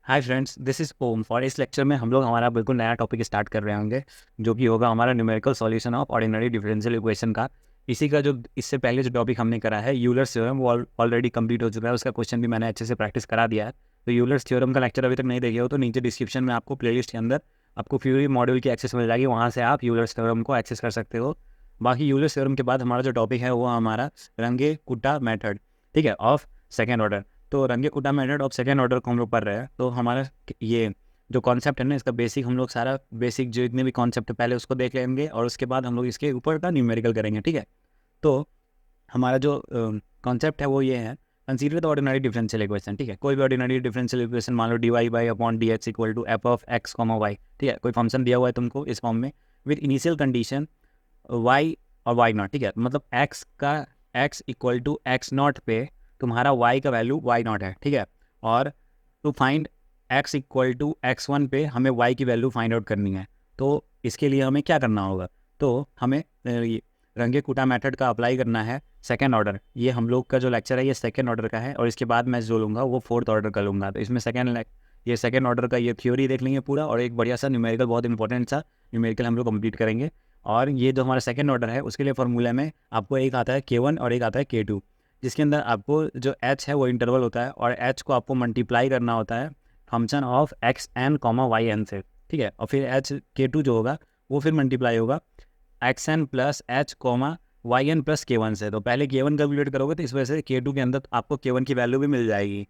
Hi friends, this is ओम। और इस lecture में हम लोग हमारा बिल्कुल नया टॉपिक स्टार्ट कर रहे होंगे, जो कि होगा हमारा numerical solution of ordinary differential equation का। इसी का जो इससे पहले जो टॉपिक हमने करा है यूलर्स थ्योरम, वो ऑलरेडी कंप्लीट हो चुका है। उसका क्वेश्चन भी मैंने अच्छे से प्रैक्टिस करा दिया है। तो यूलर्स थ्योरम का लेक्चर अभी तक नहीं देखे हो तो नीचे डिस्क्रिप्शन में आपको प्लेलिस्ट के अंदर आपको फ्री मॉड्यूल की एक्सेस मिल जाएगी, वहाँ से आप यूलर्स थ्योरम को एक्सेस कर सकते हो। बाकी यूलर्स थ्योरम के बाद हमारा जो टॉपिक है वो हमारा रंगे कुटा मेथड, ठीक है, ऑफ सेकेंड ऑर्डर। तो रंगे Kutta method of second order को हम लोग पढ़ रहे हैं। तो हमारा ये जो कॉन्सेप्ट है ना, इसका बेसिक हम लोग सारा बेसिक जो इतने भी कॉन्सेप्ट है पहले उसको देख लेंगे, और उसके बाद हम लोग इसके ऊपर का न्यूमेरिकल करेंगे, ठीक है। तो हमारा जो कॉन्सेप्ट है वो ये है, consider the ordinary differential equation, ठीक है। कोई भी ऑर्डिनरी डिफरेंशियल इक्वेशन मान लो d Y by upon d x equal to f of x comma y, ठीक है। कोई फंक्शन दिया हुआ है तुमको इस फॉर्म में विद इनिशियल कंडीशन वाई और वाई नॉट, ठीक है। मतलब एक्स का X equal to X naught पे तुम्हारा वाई का वैल्यू वाई नॉट है, ठीक है। और to find X equal to X one पे हमें वाई की वैल्यू फाइंड आउट करनी है। तो इसके लिए हमें क्या करना होगा, तो हमें ये रंगे कुटा मेथड का अप्लाई करना है सेकेंड ऑर्डर। ये हम लोग का जो लेक्चर है ये सेकेंड ऑर्डर का है, और इसके बाद मैं जो लूँगा वो फोर्थ ऑर्डर का लूँगा। तो इसमें ये सेकेंड ऑर्डर का ये थ्योरी देख लेंगे पूरा, और एक बढ़िया सा न्यूमेरिकल, बहुत इंपॉर्टेंट सा न्यूमेरिकल हम लोग कंप्लीट करेंगे। और ये जो हमारा सेकेंड ऑर्डर है उसके लिए फॉर्मूला में आपको एक आता है K1 और एक आता है K2, जिसके अंदर आपको जो H है वो इंटरवल होता है, और H को आपको मल्टीप्लाई करना होता है function of X N comma Y N से, ठीक है। और फिर K2 जो होगा वो फिर मल्टीप्लाई होगा X N plus H comma Y N plus K1 से। तो पहले K1 कैलकुलेट करोगे तो इस वजह से K2 के अंदर आपको K1 की वैल्यू भी मिल जाएगी।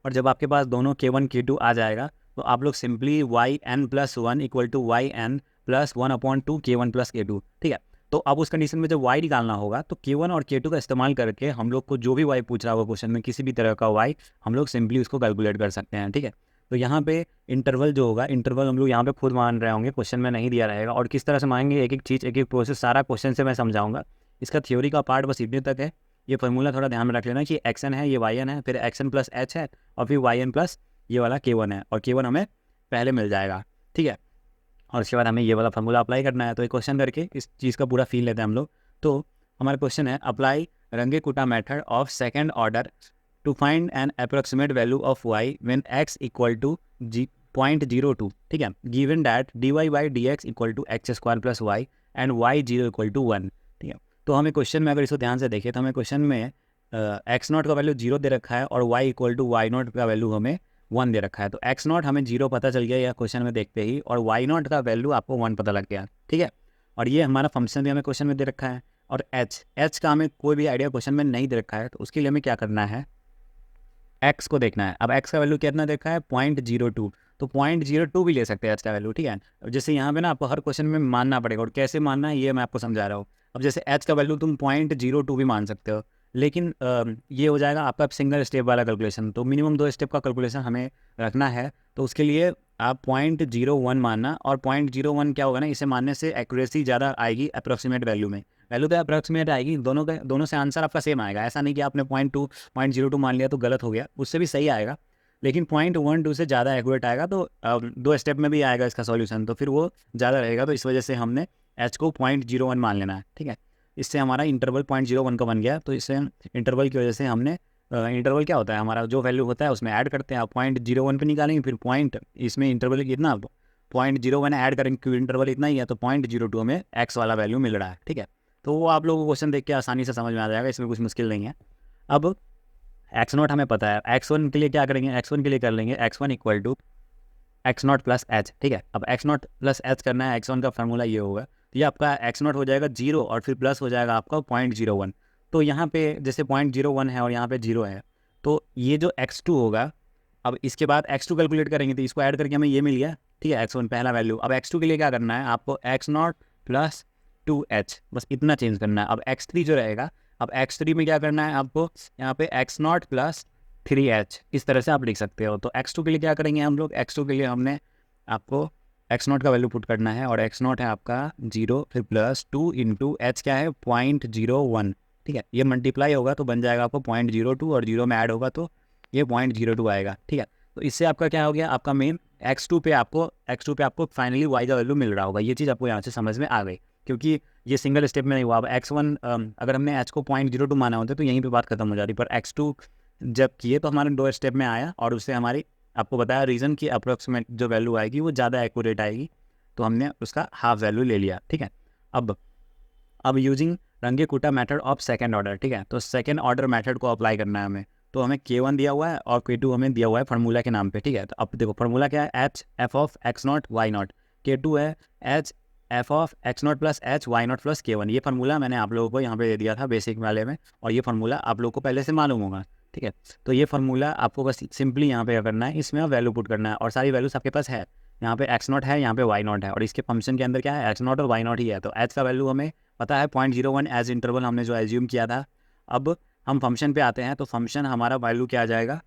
और जब आपके पास दोनों K1 K2 आ जाएगा तो आप लोग simply Y N plus one equal to Y N plus one upon two K1 plus K2, ठीक है। तो अब उस कंडीशन में जब y निकालना होगा तो K1 और K2 का इस्तेमाल करके हम लोग को जो भी y पूछ रहा होगा क्वेश्चन में, किसी भी तरह का y, हम लोग सिंपली उसको कैलकुलेट कर सकते हैं, ठीक है। तो यहाँ पे इंटरवल जो होगा, इंटरवल हम लोग यहाँ पे खुद मान रहे होंगे, क्वेश्चन में नहीं दिया रहेगा। और किस तरह से मानेंगे, एक एक चीज़, एक एक प्रोसेस सारा क्वेश्चन से मैं समझाऊंगा। इसका थ्योरी का पार्ट बस इतने तक है। ये फॉर्मूला थोड़ा ध्यान में रख लेना कि एक्स एन है, ये वाई एन है, फिर एक्स एन प्लस एच है, और फिर वाई एन प्लस ये वाला K1 है, और K1 हमें पहले मिल जाएगा, ठीक है। और उसके बाद हमें ये वाला फार्मूला अप्लाई करना है। तो एक क्वेश्चन करके इस चीज़ का पूरा फील लेते हैं हम लोग। तो हमारा क्वेश्चन है, apply Runge Kutta method of second order to find an approximate value of Y when X equal to 0.02, ठीक है। Given that D Y by D x equal to X square plus Y and Y zero equal to one, ठीक है। तो हमें question में अगर इसको ध्यान से देखें तो हमें क्वेश्चन में एक्स नॉट का वैल्यू जीरो दे रखा है, और Y equal to Y naught का वैल्यू हमें वन दे रखा है। तो एक्स नॉट हमें जीरो पता चल गया या क्वेश्चन में देखते ही, और वाई नॉट का वैल्यू आपको वन पता लग गया, ठीक है। और ये हमारा फंक्शन भी हमें क्वेश्चन में दे रखा है, और एच का हमें कोई भी आइडिया क्वेश्चन में नहीं दे रखा है। तो उसके लिए हमें क्या करना है, एक्स को देखना है। अब एक्स का वैल्यू कितना देखा है, 0.02। तो 0.02 भी ले सकते हैं एक्स का वैल्यू, ठीक है। जैसे यहाँ पे ना आपको हर क्वेश्चन में मानना पड़ेगा, और कैसे मानना है ये मैं आपको समझा रहा हूँ। अब जैसे एच का वैल्यू तुम 0.02 भी मान सकते हो, लेकिन ये हो जाएगा आपका सिंगल स्टेप वाला कैलकुलेशन। तो मिनिमम 2 स्टेप का कैलकुलेशन हमें रखना है। तो उसके लिए आप 0.01 मानना, और 0.01 क्या होगा ना, इसे मानने से एक्यूरेसी ज़्यादा आएगी अप्रॉक्सीमेट वैल्यू में। वैल्यू तो अप्रॉक्सीमेट आएगी, दोनों से आंसर आपका सेम आएगा। ऐसा नहीं कि आपने 0.02 मान लिया तो गलत हो गया, उससे भी सही आएगा, लेकिन 0.12 से ज़्यादा एक्यूरेट आएगा। तो 2 स्टेप में भी आएगा इसका सॉल्यूशन, तो फिर वो ज़्यादा रहेगा। तो इस वजह से हमने एच को 0.01 मान लेना है, ठीक है। इससे हमारा इंटरवल 0.01 का बन गया। तो इससे इंटरवल की वजह से हमने इंटरवल क्या होता है, हमारा जो वैल्यू होता है उसमें ऐड करते हैं। आप 0.01 पे निकालेंगे, फिर पॉइंट इसमें इंटरवल कितना 0.01 ऐड करेंगे, क्योंकि इंटरवल इतना ही है। तो 0.02 में एक्स वाला वैल्यू मिल रहा है, ठीक है। तो वो आप लोगों को क्वेश्चन देख के आसानी से समझ में आ जाएगा, इसमें कुछ मुश्किल नहीं है। अब एक्स नॉट हमें पता है, एक्स वन के लिए क्या करेंगे, एक्स वन के लिए कर लेंगे X one equal to X naught plus H, ठीक है। अब एक्स नॉट प्लस एच करना है, एक्स वन का फार्मूला ये होगा। तो ये आपका एक्स नॉट हो जाएगा जीरो, और फिर प्लस हो जाएगा आपका 0.01। तो यहाँ पे जैसे 0.01 है और यहाँ पे जीरो है, तो ये जो x2 होगा, अब इसके बाद x2 कैलकुलेट करेंगे तो इसको ऐड करके हमें ये मिल गया, ठीक है, x1 पहला वैल्यू। अब x2 के लिए क्या करना है, आपको एक्स नॉट प्लस 2h, बस इतना चेंज करना है। अब x3 जो रहेगा, अब x3 में क्या करना है आपको, यहाँ पे एक्स नॉट प्लस 3h, इस तरह से आप लिख सकते हो। तो x2 के लिए क्या करेंगे हम लोग, x2 के लिए हमने आपको एक्स नॉट का वैल्यू पुट करना है, और एक्स नॉट है आपका जीरो, फिर प्लस 2 इंटू एच क्या है 0.01, ठीक है। ये मल्टीप्लाई होगा तो बन जाएगा आपको 0.02, और जीरो में ऐड होगा तो ये 0.02 आएगा, ठीक है। तो इससे आपका क्या हो गया, आपका मेन x2 पे आपको फाइनली y का वैल्यू मिल रहा होगा। ये चीज़ आपको यहाँ से समझ में आ गई, क्योंकि ये सिंगल स्टेप में नहीं हुआ। अब x1 अगर हमने h को 0.02 माना होता तो यहीं पे बात खत्म हो जाती, पर x2 जब किए तो हमारे 2 स्टेप में आया, और उससे हमारी आपको बताया रीज़न कि अप्रोक्सीमेट जो वैल्यू आएगी वो ज़्यादा एक्यूरेट आएगी, तो हमने उसका हाफ वैल्यू ले लिया, ठीक है। अब using range Kutta method of second order, ठीक है, तो सेकंड ऑर्डर मेथड को अप्लाई करना है हमें। तो हमें K1 दिया हुआ है और K2 हमें दिया हुआ है फार्मूला के नाम पे, ठीक है। तो अब देखो फार्मूला क्या है, H F of X naught Y naught, K2 है H F of X naught plus H Y naught plus K1। ये फार्मूला मैंने आप लोगों को यहाँ पे दे दिया था बेसिक वाले में, और ये फार्मूला आप लोगों को पहले से मालूम होगा, ठीक है। तो ये फार्मूला आपको बस सिंपली यहाँ पे क्या करना है, इसमें वैल्यू पुट करना है, और सारी वैल्यूज आपके पास है। यहाँ पे एक्स नॉट है, यहाँ पे वाई नॉट है, और इसके फंक्शन के अंदर क्या है, एक्स नॉट और वाई नॉट ही है। तो एच का वैल्यू हमें पता है 0.01 एज इंटरवल हमने जो एज्यूम किया था। अब हम फंक्शन पे आते हैं, तो फंक्शन हमारा वैल्यू क्या आ जाएगा,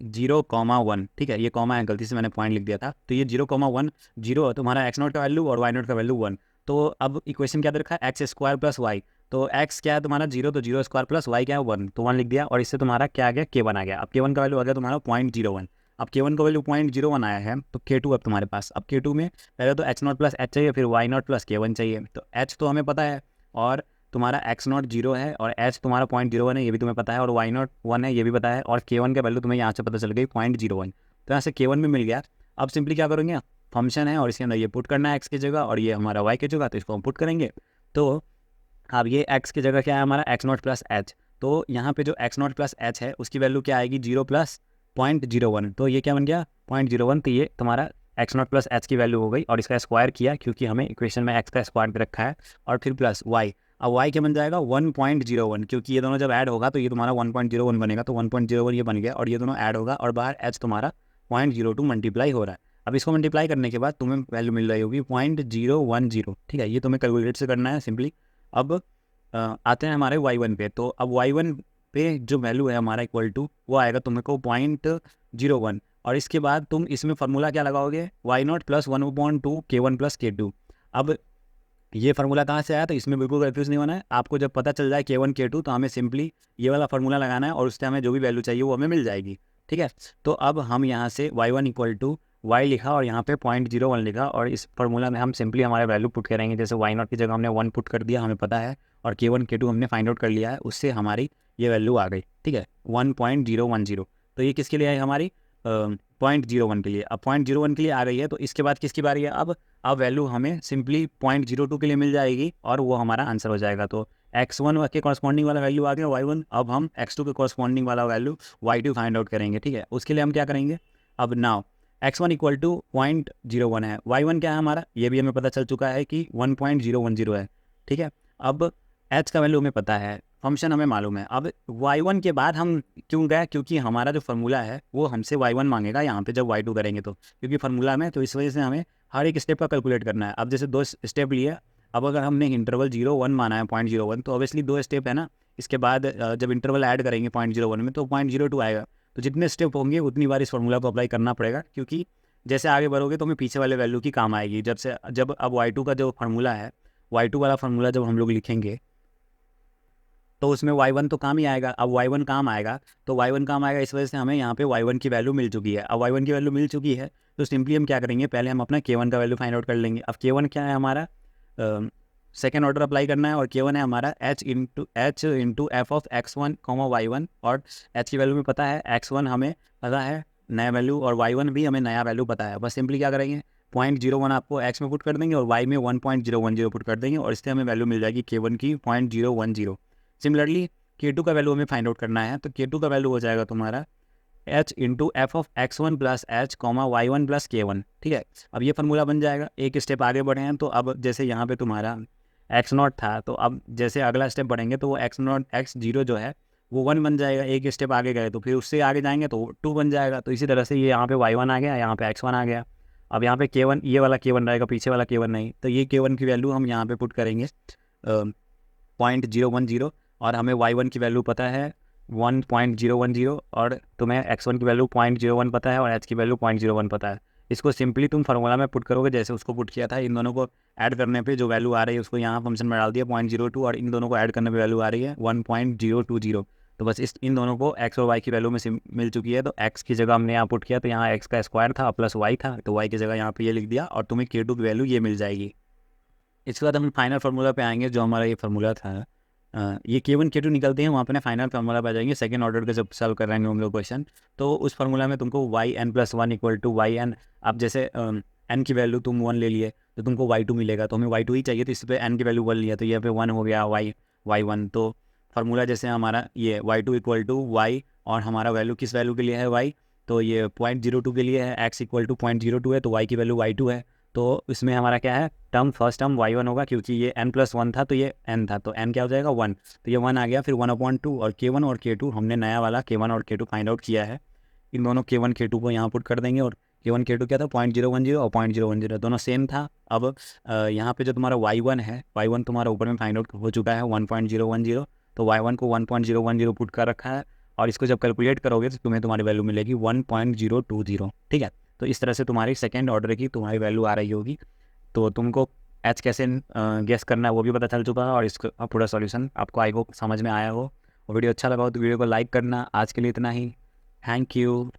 0,1, ठीक है। ये कॉमा है, गलती से मैंने पॉइंट लिख दिया था। तो ये 0,1 0 तुम्हारा एक्स नॉट का वैल्यू और वाई नॉट का वैल्यू 1। तो अब इक्वेशन क्या दे रखा है, एक्स स्क्वायर प्लस वाई। तो एक्स क्या है तुम्हारा 0, तो 0 स्क्वायर प्लस वाई क्या है 1, तो 1 लिख दिया, और इससे तुम्हारा क्या आ गया, K1 आ गया। अब K1 का वैल्यू आ गया तुम्हारा 0.01। अब K1 का वैल्यू 0.01 आया है, तो K2 अब तुम्हारे पास, अब K2 में पहले तो एक्स नॉट प्लस एच चाहिए, फिर वाई नॉट प्लस K1 चाहिए। तो एच तो हमें पता है, और तुम्हारा एक्स नॉट 0 है, और एच तुम्हारा 0.01 है, ये भी तुम्हें पता है, और वाई नॉट 1 है, ये भी पता है, और K1 का वैल्यू तुम्हें यहाँ से पता चल गई 0.01। तो यहाँ से K1 भी मिल गया। अब सिंपली क्या करेंगे, फंक्शन है और इसके अंदर ये पुट करना है एक्स की जगह, और ये हमारा वाई की जगह, तो इसको हम पुट करेंगे। तो अब ये एक्स की जगह क्या है हमारा, एक्स नॉट प्लस एच। तो यहाँ पे जो एक्स नॉट प्लस एच है उसकी वैल्यू क्या आएगी, 0 प्लस 0.01। तो ये क्या बन गया 0.01। तो ये तुम्हारा एक्स नॉट प्लस एच की वैल्यू हो गई, और इसका स्क्वायर किया क्योंकि हमें इक्वेशन में एक्स का स्क्वायर पे रखा है, और फिर प्लस वाई। अब वाई क्या बन जाएगा 1.01, क्योंकि ये दोनों जब ऐड होगा तो ये तुम्हारा 1.01 बनेगा, तो 1.01 ये बन गया, और ये दोनों ऐड होगा, और बाहर एच तुम्हारा 0.02 मल्टीप्लाई हो रहा है। अब इसको मल्टीप्लाई करने के बाद तुम्हें वैल्यू मिल रही होगी 0.010, ठीक है। ये तुम्हें कैलकुलेट से करना है सिंपली। अब आते हैं हमारे y1 पे। तो अब y1 पे जो वैल्यू है हमारा इक्वल टू वो आएगा तुमको 0.01, और इसके बाद तुम इसमें फार्मूला क्या लगाओगे, Y naught plus 1/2 K1 plus K2। अब ये फार्मूला कहाँ से आया, तो इसमें बिल्कुल कंफ्यूज नहीं होना है। आपको जब पता चल जाए K1 K2 तो हमें सिंपली ये वाला फार्मूला लगाना है, और उससे हमें जो भी वैल्यू चाहिए वो हमें मिल जाएगी, ठीक है। तो अब हम यहाँ से y1 इक्वल टू वाई लिखा, और यहाँ पे 0.01 लिखा, और इस फार्मूला में हम सिंपली हमारे वैल्यू पुट करेंगे। जैसे वाई नॉट की जगह हमने 1 पुट कर दिया, हमें पता है, और K1 K2 हमने फाइंड आउट कर लिया है, उससे हमारी ये वैल्यू आ गई, ठीक है, 1.010। तो ये किसके लिए है हमारी, 0.01 के लिए। अब 0.01 के लिए आ गई है, तो इसके बाद किसकी बारी है, अब वैल्यू हमें सिंपली 0.02 के लिए मिल जाएगी, और वो हमारा आंसर हो जाएगा। तो x1 के कॉरस्पॉन्डिंग वाला वैल्यू आ गया y1। अब हम x2 के कॉरस्पॉन्डिंग वाला वैल्यू y2 फाइंड आउट करेंगे, ठीक है। उसके लिए हम क्या करेंगे, अब नाउ x1 इक्वल टू 0.01 है, y1 क्या है हमारा, ये भी हमें पता चल चुका है कि 1.010 है, ठीक है। अब h का वैल्यू हमें पता है, फंक्शन हमें मालूम है। अब y1 के बाद हम क्यों गए, क्योंकि हमारा जो फार्मूला है वो हमसे y1 मांगेगा यहाँ पे जब y2 करेंगे, तो क्योंकि फार्मूला में, तो इस वजह से हमें हर एक स्टेप का कैलकुलेट करना है। अब जैसे 2 स्टेप लिए, अब अगर हमने इंटरवल 0,1 माना है 0.01, तो ऑब्वियसली 2 स्टेप है ना। इसके बाद जब इंटरवल ऐड करेंगे 0.01 में तो 0.02 आएगा। तो जितने स्टेप होंगे उतनी बार इस फार्मूला को अप्लाई करना पड़ेगा, क्योंकि जैसे आगे बढ़ोगे तो हमें पीछे वाले वैल्यू की काम आएगी। जब अब y2 का जो फार्मूला है, y2 वाला फार्मूला जब हम लोग लिखेंगे तो उसमें y1 तो काम ही आएगा। अब y1 काम आएगा, तो y1 काम आएगा, इस वजह से हमें यहाँ पे y1 की वैल्यू मिल चुकी है। अब y1 की वैल्यू मिल चुकी है, तो सिंपली हम क्या करेंगे, पहले हम अपना K1 का वैल्यू फाइंड आउट कर लेंगे। अब K1 क्या है हमारा, सेकेंड ऑर्डर अप्लाई करना है, और K1 है हमारा h into F of x1 y1, और h की वैल्यू में पता है, x1 हमें पता है नया वैल्यू, और y1 भी हमें नया वैल्यू पता है। बस सिंपली क्या करेंगे, 0.01 आपको x में पुट कर देंगे, और y में 1.010 पुट कर देंगे, और इससे हमें वैल्यू मिल जाएगी K1 की 0.010। सिमिलरली K2 का वैल्यू हमें फाइंड आउट करना है, तो K2 का वैल्यू हो जाएगा तुम्हारा h into F of x1 plus H y1 plus K1, ठीक है। अब ये फार्मूला बन जाएगा। एक स्टेप आगे बढ़े हैं, तो अब जैसे यहाँ पे तुम्हारा एक्स नॉट था, तो अब जैसे अगला स्टेप बढ़ेंगे तो वो x0 जो है वो 1 बन जाएगा। एक स्टेप आगे गए तो फिर उससे आगे जाएंगे तो 2 बन जाएगा। तो इसी तरह से ये यहाँ पे y1 आ गया, यहाँ पे x1 आ गया। अब यहाँ पे K1, ये वाला K1 रहेगा, पीछे वाला K1 नहीं। तो ये K1 की वैल्यू हम यहाँ पे पुट करेंगे 0.010, और हमें y1 की वैल्यू पता है 1.010, और तुम्हें x1 की वैल्यू 0.01 पता है, और h की वैल्यू 0.01 पता है। इसको सिंपली तुम फार्मूला में पुट करोगे जैसे उसको पुट किया था। इन दोनों को ऐड करने पे जो वैल्यू आ रही है उसको यहाँ फंक्शन में डाल दिया 0.02, और इन दोनों को ऐड करने पे वैल्यू आ रही है 1.020। तो बस इन दोनों को x और y की वैल्यू में मिल चुकी है। तो x की जगह हमने यहाँ पुट किया, तो यहाँ x का स्क्वायर था प्लस y था, तो y की जगह यहाँ पे ये लिख दिया, और तुम्हें K2 की वैल्यू ये मिल जाएगी। इसके बाद हम फाइनल फार्मूला पे आएंगे, जो हमारा ये फार्मूला था ये K1 K2 निकलते हैं, वहाँ पे ना फाइनल फार्मूला पे आ जाएंगे सेकंड ऑर्डर का जब सॉल्व कर रहे हैं हम लोग क्वेश्चन। तो उस फार्मूला में तुमको yn+1 equal to Y N, अब जैसे n की वैल्यू तुम 1 ले लिए तो तुमको y2 मिलेगा, तो हमें y2 ही चाहिए, तो इस पर n की वैल्यू 1 लिया तो यहाँ पे 1 हो गया, y1। तो फार्मूला जैसे हमारा ये y2 इक्वल टू वाई, और हमारा वैल्यू किस वैल्यू के लिए है y, तो ये 0.02 के लिए है, x इक्वल टू 0.02 है, तो y की वैल्यू y2 है। तो इसमें हमारा क्या है, फर्स्ट टर्म y1 होगा, क्योंकि ये n+1 था तो ये n था, तो n क्या हो जाएगा 1, तो ये 1 आ गया। फिर 1/2 और K1 और K2 हमने नया वाला K1 और K2 फाइंड आउट किया है। इन दोनों K1 K2 को यहाँ पुट कर देंगे, और K1 K2 क्या था 0.010 और 0.010 दोनों सेम था। अब यहाँ पे जो तुम्हारा y1 है, y1 तुम्हारा ऊपर में फाइंड आउट हो चुका है 1.010, तो y1 को 1.010 पुट कर रखा है, और इसको जब कैलकुलेट करोगे तो तुम्हें तुम्हारी वैल्यू मिलेगी 1.020। ठीक है, तो इस तरह से तुम्हारी सेकेंड ऑर्डर की तुम्हारी वैल्यू आ रही होगी। तो तुमको एच कैसे गेस करना है वो भी पता चल चुका है, और इसका पूरा सॉल्यूशन आपको आई होप समझ में आया हो। और वीडियो अच्छा लगा हो तो वीडियो को लाइक करना। आज के लिए इतना ही, थैंक यू।